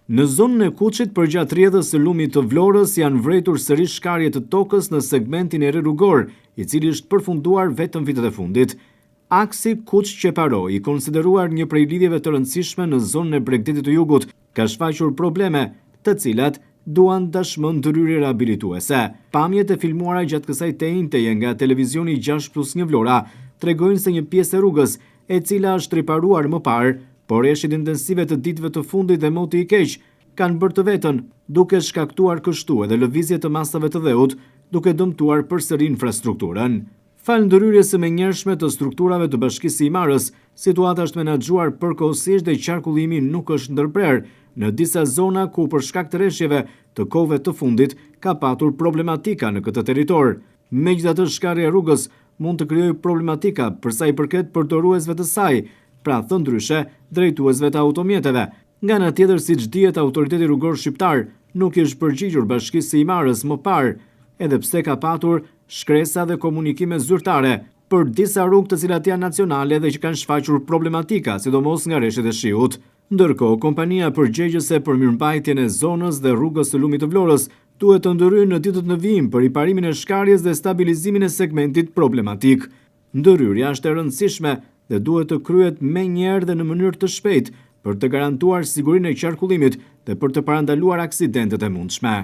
Në zonën e Kuçit, përgjatë rrjedhës së lumit të Vlorës, janë vretur sërish shkarje të tokës në segmentin e rrugor, i cili është përfunduar vetëm vitet e fundit. Aksi Kuç-Qeparo, i konsideruar një prej lidhjeve të rëndësishme në zonën e Bregdetit të Jugut, ka shfaqur probleme, të cilat duan dashmën ndryrje riabilituese. Pamjet e filmuara gjatë kësaj teje nga televizioni 6+1 Vlora tregojnë se një pjesë e rrugës, e cila është riparuar më parë, por rreshtit intensive të ditëve të fundit dhe moti i keq kanë bërë të vetën, duke shkaktuar kështu edhe lëvizje të masave të dheut, duke dëmtuar përsëri infrastrukturën. Fal ndryrjes së menjëhershme të strukturave të Bashkisë së Imarës, situata është menaxhuar përkohësisht dhe qarkullimi nuk është ndërprer në disa zona ku për shkak të rreshjeve të kohëve të fundit ka patur problematika në këtë territor. Megjithatë, shkarja e rrugës mund të krijojë problematika për sa i përket përdoruesve të saj, pra thëndryshe drejtuesve të automjeteve. Nga ana tjetër, siç dihet, autoriteti rrugor shqiptar nuk i është përgjigjur Bashkisë së Imarës më parë, edhe pse ka patur shkresa dhe komunikime zyrtare për disa rrugë të cilat janë nacionale dhe që kanë shfaqur problematika, sidomos nga rreshtet e shiut. Ndërkohë, kompania përgjegjëse për mirëmbajtjen e zonës dhe rrugës së lumit të Vlorës duhet të ndërhyjë në ditët në vijim për riparimin e shkarjes dhe stabilizimin e segmentit problematik. Ndërhyrja është e rëndësishme dhe duhet të kryhet menjëherë dhe në mënyrë të shpejtë për të garantuar sigurinë e qarkullimit dhe për të parandaluar aksidentet e mundshme.